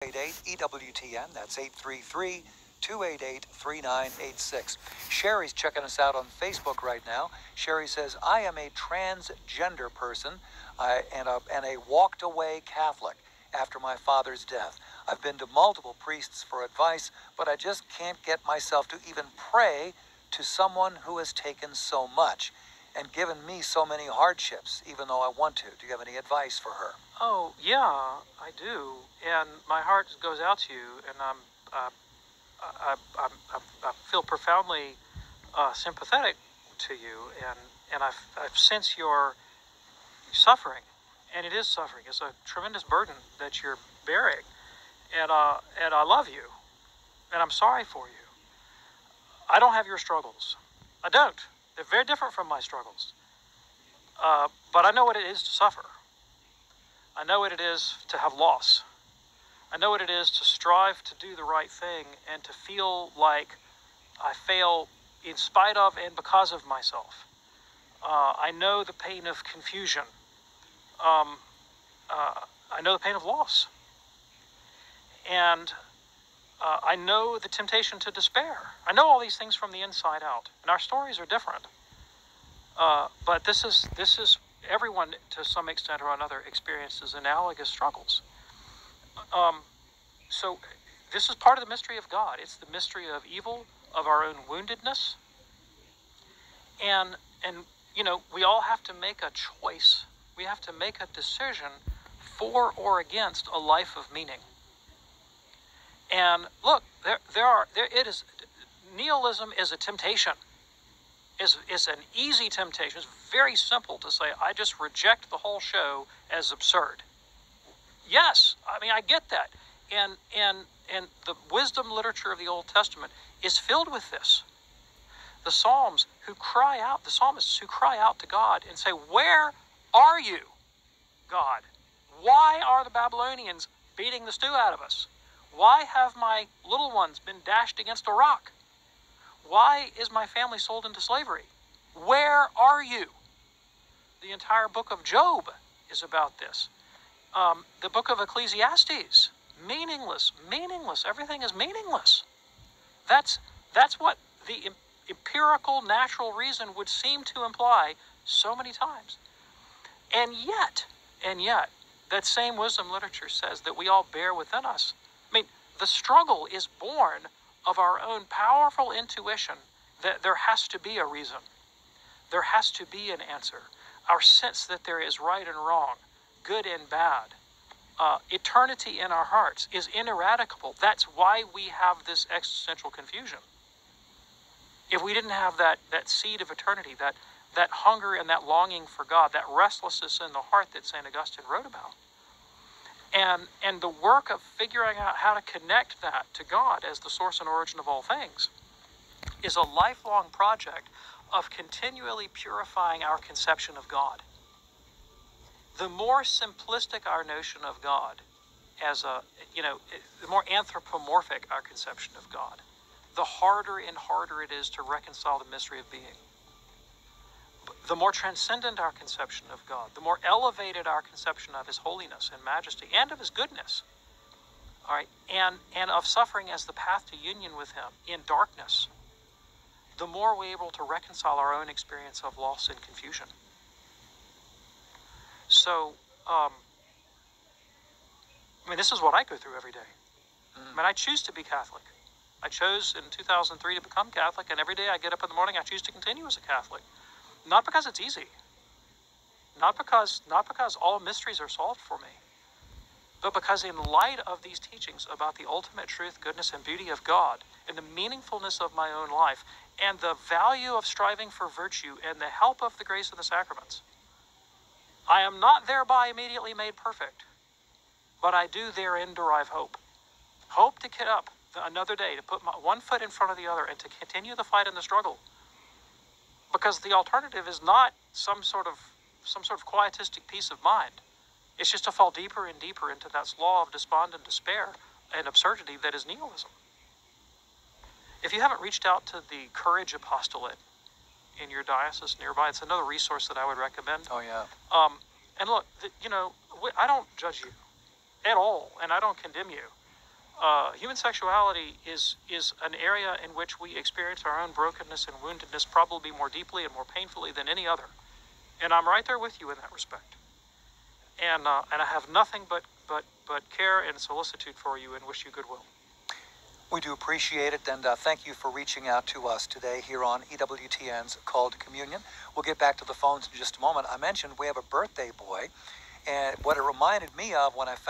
EWTN, that's 833-288-3986. Sherry's checking us out on Facebook right now. Sherry says, I am a transgender person and a walked-away Catholic after my father's death. I've been to multiple priests for advice, but I just can't get myself to even pray to someone who has taken so much and given me so many hardships, even though I want to. Do you have any advice for her? Oh, yeah, I do. And my heart goes out to you, and I feel profoundly sympathetic to you, and I sense your suffering, and it is suffering. It's a tremendous burden that you're bearing, and I love you, and I'm sorry for you. I don't have your struggles. I don't. They're very different from my struggles. But I know what it is to suffer. I know what it is to have loss. I know what it is to strive to do the right thing and to feel like I fail in spite of and because of myself. I know the pain of confusion. I know the pain of loss. And I know the temptation to despair. I know all these things from the inside out. And our stories are different. But this is everyone, to some extent or another, experiences analogous struggles. So this is part of the mystery of God. It's the mystery of evil, of our own woundedness. And you know, we all have to make a choice. We have to make a decision for or against a life of meaning. And look, nihilism is a temptation. Is an easy temptation. It's very simple to say, I just reject the whole show as absurd. Yes, I mean, I get that. And the wisdom literature of the Old Testament is filled with this. The psalmists who cry out to God and say, where are you, God? Why are the Babylonians beating the stew out of us? Why have my little ones been dashed against a rock? Why is my family sold into slavery? Where are you? The entire book of Job is about this. The book of Ecclesiastes, meaningless. Everything is meaningless. That's what the empirical natural reason would seem to imply so many times. And yet, that same wisdom literature says that we all bear within us. I mean, the struggle is born of our own powerful intuition that there has to be a reason. There has to be an answer. Our sense that there is right and wrong, good and bad. Eternity in our hearts is ineradicable. That's why we have this existential confusion. If we didn't have that seed of eternity, that hunger and that longing for God, that restlessness in the heart that St. Augustine wrote about, and the work of figuring out how to connect that to God as the source and origin of all things is a lifelong project of continually purifying our conception of God. The more simplistic our notion of God the more anthropomorphic our conception of God, the harder and harder it is to reconcile the mystery of being. The more transcendent our conception of God, the more elevated our conception of His holiness and majesty and of His goodness, all right, and of suffering as the path to union with Him in darkness, the more we're able to reconcile our own experience of loss and confusion. So, I mean, this is what I go through every day. I mean, I choose to be Catholic. I chose in 2003 to become Catholic, and every day I get up in the morning, I choose to continue as a Catholic. Not because it's easy. Not because all mysteries are solved for me. But because in light of these teachings about the ultimate truth, goodness, and beauty of God, and the meaningfulness of my own life, and the value of striving for virtue, and the help of the grace of the sacraments, I am not thereby immediately made perfect, but I do therein derive hope. Hope to get up another day, to put one foot in front of the other, and to continue the fight and the struggle. Because the alternative is not some sort of quietistic peace of mind. It's just to fall deeper and deeper into that law of despondent despair and absurdity that is nihilism. If you haven't reached out to the Courage Apostolate in your diocese nearby, it's another resource that I would recommend. Oh, yeah. And look, I don't judge you at all, and I don't condemn you. human sexuality is an area in which we experience our own brokenness and woundedness probably more deeply and more painfully than any other. And I'm right there with you in that respect. And I have nothing but care and solicitude for you and wish you goodwill. We do appreciate it, and thank you for reaching out to us today here on EWTN's Call to Communion. We'll get back to the phones in just a moment. I mentioned we have a birthday boy, and what it reminded me of when I found